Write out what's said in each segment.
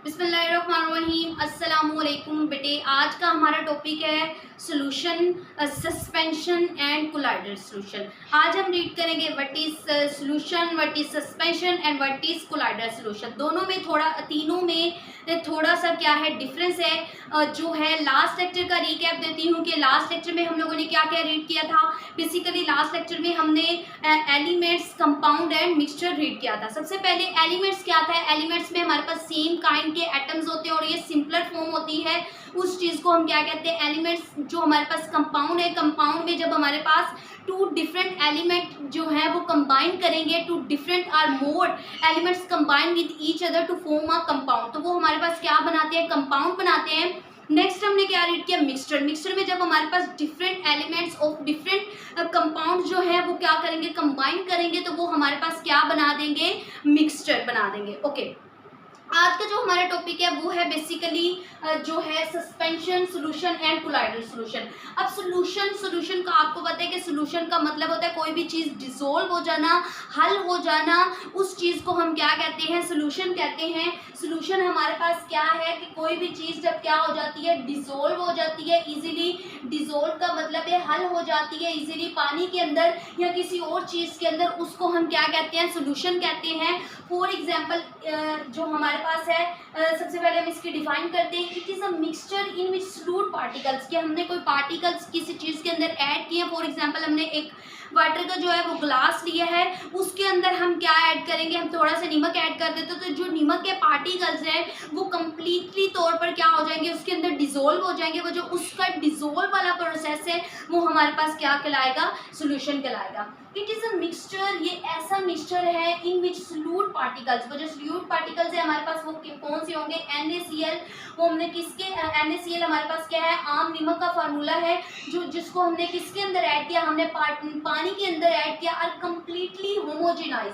बिस्मिल्लाहिर्रहमानिर्रहीम। अस्सलामुअलैकुम बेटे, आज का हमारा टॉपिक है solution, suspension and collider solution. आज हम रीड करेंगे what is solution, what is suspension and what is collider solution. दोनों में तीनों में थोड़ा सा क्या है डिफरेंस है। जो है लास्ट लेक्चर का रीकैप देती हूँ कि लास्ट लेक्चर में हम लोगों ने क्या क्या रीड किया था। बेसिकली लास्ट लेक्चर में हमने elements, compound and mixture read किया था। सबसे पहले एलिमेंट्स क्या था। एलिमेंट्स में हमारे पास सेम काइंड के एटम्स होते हैं और ये सिंपलर फॉर्म होती है। उस चीज़ को हम क्या कहते हैं, एलिमेंट्स। जो हमारे पास कंपाउंड है, कंपाउंड में जब हमारे पास टू डिफरेंट एलिमेंट जो है वो कंबाइन करेंगे, two different or more elements combine with each other to form a compound, तो वो हमारे पास क्या बनाते हैं, कंपाउंड बनाते हैं। नेक्स्ट हमने क्या रीड किया, मिक्सचर। मिक्सचर में जब हमारे पास different elements of different compound जो है वो क्या करेंगे, कंबाइन करेंगे, तो वो हमारे पास क्या बना देंगे, मिक्सचर बना देंगे। ओके, आज का जो हमारा टॉपिक है वो है बेसिकली जो है suspension, solution and collider solution. अब सोल्यूशन का आपको पता है कि सोल्यूशन का मतलब होता है कोई भी चीज़ डिसोल्व हो जाना, हल हो जाना, उस चीज़ को हम क्या कहते हैं, सोल्यूशन कहते हैं। सोल्यूशन हमारे पास क्या है कि कोई भी चीज़ जब क्या हो जाती है, डिसोल्व हो जाती है इजीली। डिसोल्व का मतलब है हल हो जाती है इजीली पानी के अंदर या किसी और चीज़ के अंदर, उसको हम क्या कहते हैं, सोल्यूशन कहते हैं। फॉर एग्जाम्पल जो हमारे पास है, सबसे पहले हम इसकी डिफाइन करते हैं। It is a mixture in which fluid particles, कि हमने कोई पार्टिकल्स किसी चीज़ के अंदर ऐड किए हैं। फॉर एग्जांपल हमने एक वाटर का जो है वो ग्लास लिया है, उसके अंदर हम क्या ऐड करेंगे, हम थोड़ा सा नमक ऐड कर देते, तो जो नमक के पार्टिकल्स हैं वो कम्प्लीटली तौर पर क्या हो जाएंगे, उसके अंदर डिजोल्व हो जाएंगे। वो जो उसका डिजोल्व वाला प्रोसेस है वो हमारे पास क्या कहलाएगा, सोल्यूशन कहलाएगा। इट इज़ अ मिक्सचर, ये ऐसा मिक्सचर है इन विच फ्लूइड पार्टिकल्स, वो जो फ्लूइड पार्टिकल्स है हमारे पास वो कौन से होंगे, NaCl। वो हमने किसके, NaCl हमारे पास क्या है, आम नमक का फार्मूला है, जो जिसको हमने किसके अंदर ऐड किया, हमने पानी के अंदर ऐड किया। और कम्प्लीटली होमोजेनाइज।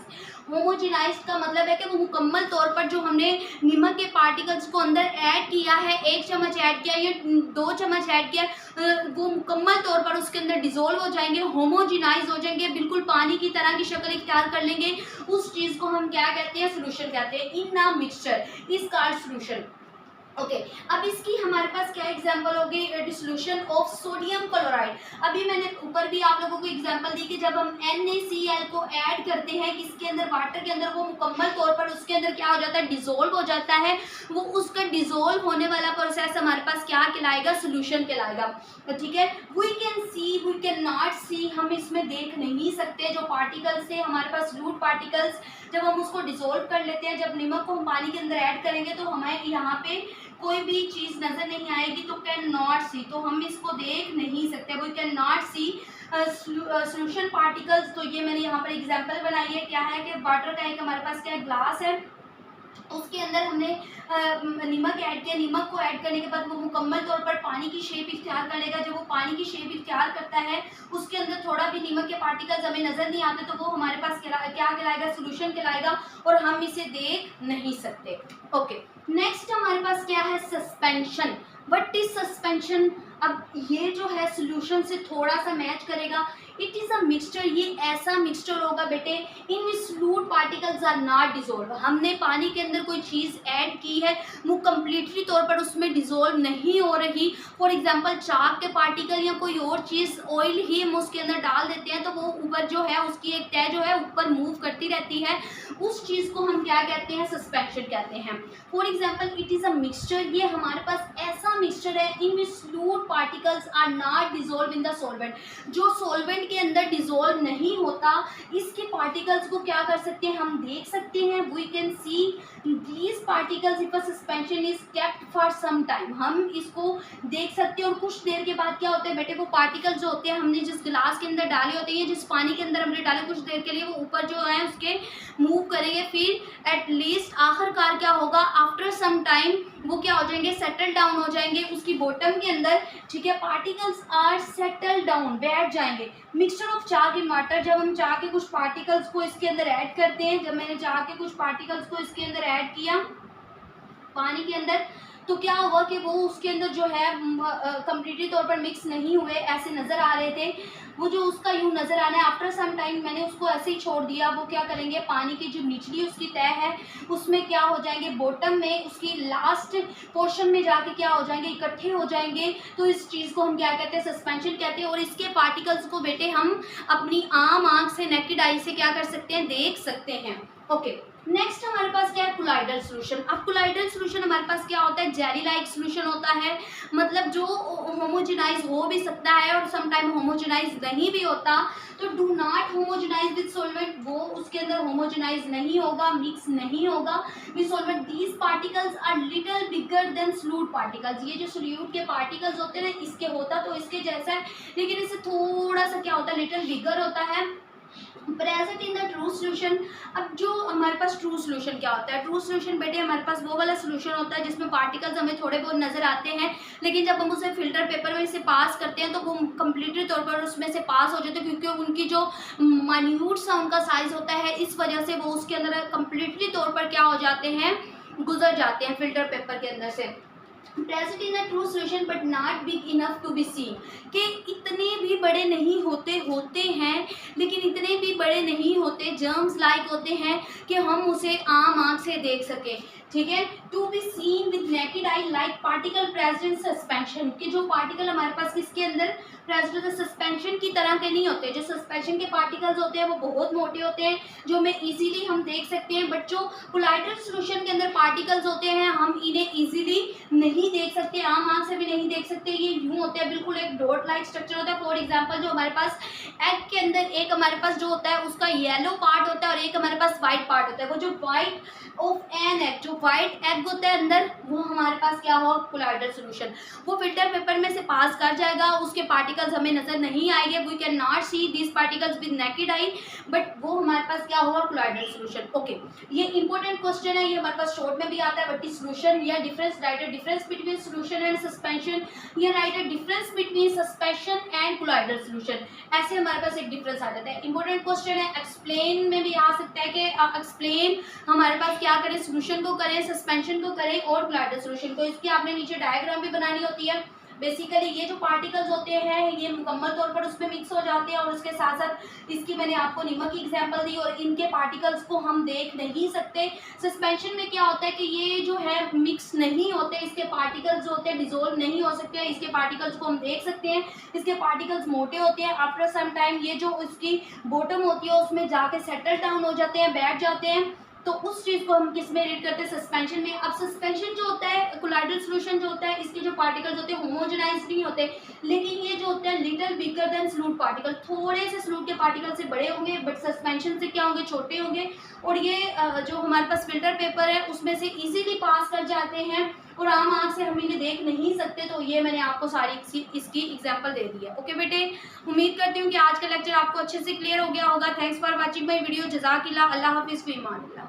होमोजेनाइज का मतलब है कि वो मुकम्मल तौर पर जो हमने नमक के पार्टिकल्स को अंदर ऐड किया है, 1 चम्मच ऐड किया या 2 चम्मच ऐड किया, वो मुकम्मल तौर पर उसके अंदर डिजोल्व हो जाएंगे, होमोजेनाइज हो जाएंगे, बिल्कुल पानी की तरह की शक्ल इख्तियार कर लेंगे। उस चीज़ को हम क्या कहते हैं, सोल्यूशन कहते हैं। In a mixture is called solution. Okay, अब इसकी हमारे पास क्या एग्जांपल होगी, डिसोल्यूशन ऑफ सोडियम क्लोराइड। अभी मैंने ऊपर भी आप लोगों को एग्जांपल दी कि जब हम NaCl को ऐड करते हैं किसके अंदर, वाटर के अंदर, वो मुकम्मल तौर पर उसके अंदर क्या हो जाता है, डिसोल्व हो जाता है। वो उसका डिसोल्व होने वाला प्रोसेस हमारे पास क्या कहलाएगा, सोल्यूशन कहलाएगा। ठीक है, we can see, we can not see, हम इसमें देख नहीं सकते। जो पार्टिकल्स है हमारे पास, फ्लूइड पार्टिकल्स, जब हम उसको डिसोल्व कर लेते हैं, जब नमक को हम पानी के अंदर ऐड करेंगे तो हमें यहाँ पे कोई भी चीज़ नज़र नहीं आएगी, तो कैन नॉट सी, तो हम इसको देख नहीं सकते। We can not see solution particles. तो ये मैंने यहाँ पर एग्जांपल बनाई है। क्या है कि वाटर का एक हमारे पास क्या ग्लास है, उसके अंदर हमने नमक ऐड किया। नमक को ऐड करने के बाद वो मुकम्मल तौर पर पानी की शेप इख्तियार कर लेगा। जब वो पानी की शेप इख्तियार करता है, उसके अंदर थोड़ा भी नमक के पार्टिकल्स हमें नज़र नहीं आते, तो वो हमारे पास क्या कहलाएगा, सोल्यूशन कहलाएगा, और हम इसे देख नहीं सकते। ओके, नेक्स्ट हमारे पास क्या है, सस्पेंशन। What is suspension. अब ये जो है सोल्यूशन से थोड़ा सा मैच करेगा। इट इज़ अ मिक्सचर, ये ऐसा मिक्सचर होगा बेटे in which fluid particles are not dissolve. हमने पानी के अंदर कोई चीज़ ऐड की है, वो कम्प्लीटली तौर पर उसमें डिसोल्व नहीं हो रही। फॉर एग्जांपल चाक के पार्टिकल या कोई और चीज़, ऑयल ही हम उसके अंदर डाल देते हैं, तो वो ऊपर जो है उसकी एक तह जो है ऊपर मूव करती रहती है। उस चीज़ को हम क्या कहते हैं, सस्पेंशन कहते हैं। For example it is a mixture, ये हमारे पास ऐसा मिक्सचर है in which fluid particles are not dissolve in the solvent. जो सॉल्वेंट के अंदर डिसोल्व नहीं होता, इसके पार्टिकल्स को क्या कर सकते हैं, हम देख सकते हैं। We can see these particles if a suspension is kept for some time. हम इसको देख सकते हैं और कुछ देर के बाद क्या होता है बेटे, वो पार्टिकल्स जो होते हैं हमने जिस गिलास के अंदर डाले होते हैं, जिस पानी के अंदर हमने डाले, कुछ देर के लिए वो ऊपर जो है उसके मूव करेंगे। फिर एटलीस्ट आखिरकार क्या होगा, आफ्टर सम टाइम वो क्या हो जाएंगे, सेटल डाउन हो जाएंगे उसकी बॉटम के अंदर। ठीक है, पार्टिकल्स आर सेटल डाउन, बैठ जाएंगे। Mixture of chalk in water, जब हम चाक के कुछ पार्टिकल्स को इसके अंदर ऐड करते हैं, जब मैंने चाक के कुछ पार्टिकल्स को इसके अंदर ऐड किया पानी के अंदर, तो क्या हुआ कि वो उसके अंदर जो है कम्प्लीटली तौर पर मिक्स नहीं हुए, ऐसे नज़र आ रहे थे। वो जो उसका यूँ नज़र आना है, आफ्टर सम टाइम मैंने उसको ऐसे ही छोड़ दिया। वो क्या करेंगे, पानी की जो निचली उसकी तह है उसमें क्या हो जाएंगे, बॉटम में उसकी लास्ट पोर्शन में जाके क्या हो जाएंगे, इकट्ठे हो जाएंगे। तो इस चीज़ को हम क्या कहते हैं, सस्पेंशन कहते हैं। और इसके पार्टिकल्स को बेटे हम अपनी आम आँख से, नेकेड आई से क्या कर सकते हैं, देख सकते हैं। ओके, नेक्स्ट हमारे पास क्या है, कोलाइडल सॉल्यूशन। अब कोलाइडल सॉल्यूशन हमारे पास क्या होता है, जेली लाइक सॉल्यूशन होता है, मतलब जो होमोजेनाइज हो भी सकता है और सम टाइम होमोजेनाइज नहीं भी होता। तो do not homogenize with solvent, वो उसके अंदर होमोजेनाइज नहीं होगा, मिक्स नहीं होगा with solvent. These particles are little bigger than solute particles. ये जो सोल्यूट के पार्टिकल्स होते हैं ना, इसके होता तो इसके जैसा है, लेकिन इससे थोड़ा सा क्या होता है, लिटिल बिगर होता है, present in the true solution. अब जो हमारे पास ट्रू सोल्यूशन क्या होता है, ट्रू सोल्यूशन बेटे हमारे पास वो वाला सोल्यूशन होता है जिसमें पार्टिकल्स हमें थोड़े बहुत नजर आते हैं, लेकिन जब हम उसे फिल्टर पेपर में से पास करते हैं तो वो कम्प्लीटली तौर पर उसमें से पास हो जाते हैं, क्योंकि उनकी जो माइन्यूट सा उनका साइज होता है, इस वजह से वो उसके अंदर कम्प्लीटली तौर पर क्या हो जाते हैं, गुजर जाते हैं फिल्टर पेपर के अंदर से। Present in a true solution but not big enough to be seen, कि इतने भी बड़े नहीं होते हैं, लेकिन इतने भी बड़े नहीं होते, जर्म्स लाइक होते हैं कि हम उसे आम आँख से देख सकें। ठीक है, to be seen with naked eye like particle present suspension, के जो पार्टिकल हमारे पास किसके अंदर प्रेजेंट, सस्पेंशन की तरह के नहीं होते। जो सस्पेंशन के पार्टिकल्स होते हैं वो बहुत मोटे होते हैं, जो हमें इजीली हम देख सकते हैं, बट जो कोलाइडल सॉल्यूशन के अंदर पार्टिकल्स होते हैं हम इन्हें इजीली नहीं देख सकते, आम आँख से भी नहीं देख सकते। ये यूं होते हैं, बिल्कुल एक डॉट लाइक स्ट्रक्चर होता है। फॉर एग्जांपल जो हमारे पास एग के अंदर एक हमारे पास जो होता है उसका येलो पार्ट होता है और एक हमारे पास वाइट पार्ट होता है। वो जो वाइट ऑफ एन एग, जो वाइट एग होता है अंदर, वो हमारे पास क्या हो, कोलाइडल सॉल्यूशन। वो फिल्टर पेपर में से पास कर जाएगा, उसके पार्टिकल्स हमें नजर नहीं आएंगे, we can not see these particles with naked eye, but वो हमारे पास क्या होगा, कोलाइडल सॉल्यूशन। ओके, ये इंपॉर्टेंट क्वेश्चन है, ये हमारे पास शॉर्ट में भी आता है। बट सॉल्यूशन या difference, write a difference between solution and suspension, या write a difference between suspension and colloidal solution, ऐसे हमारे पास एक डिफरेंस आ जाता है। इंपॉर्टेंट क्वेश्चन है, एक्सप्लेन में भी आ सकता है कि एक्सप्लेन हमारे पास क्या करें, सॉल्यूशन को करें, सस्पेंशन को करें और कोलाइडल सॉल्यूशन को। इसकी आपने नीचे डायग्राम भी बनानी होती है। बेसिकली ये जो पार्टिकल्स होते हैं ये मुकम्मल तौर पर उसमें मिक्स हो जाते हैं, और उसके साथ साथ इसकी मैंने आपको नमक की एग्जांपल दी, और इनके पार्टिकल्स को हम देख नहीं सकते। सस्पेंशन में क्या होता है कि ये जो है मिक्स नहीं होते, इसके पार्टिकल्स जो होते हैं डिजोल्व नहीं हो सकते हैं, इसके पार्टिकल्स को हम देख सकते हैं, इसके पार्टिकल्स मोटे होते हैं। आफ्टर सम टाइम ये जो इसकी बॉटम होती है उसमें जाके सेटल डाउन हो जाते हैं, बैठ जाते हैं। तो उस चीज़ को हम किस में रीड करते हैं, सस्पेंशन में। अब सस्पेंशन जो होता है, कोलाइडल सॉल्यूशन जो होता है, इसके जो पार्टिकल्स होते हैं होमोजेनाइज नहीं होते, लेकिन ये जो होते हैं little bigger than solute particle, थोड़े से सोल्यूट के पार्टिकल से बड़े होंगे, बट सस्पेंशन से क्या होंगे, छोटे होंगे। और ये जो हमारे पास फिल्टर पेपर है उसमें से इजीली पास कर जाते हैं और आम आँख से हम इन्हें देख नहीं सकते। तो ये मैंने आपको सारी इसकी एग्जांपल दे दी है। ओके बेटे, उम्मीद करती हूँ कि आज का लेक्चर आपको अच्छे से क्लियर हो गया होगा। Thanks for watching my video. जज़ाकिल्लाह। अल्लाह हाफिज़, फी अमान अल्लाह।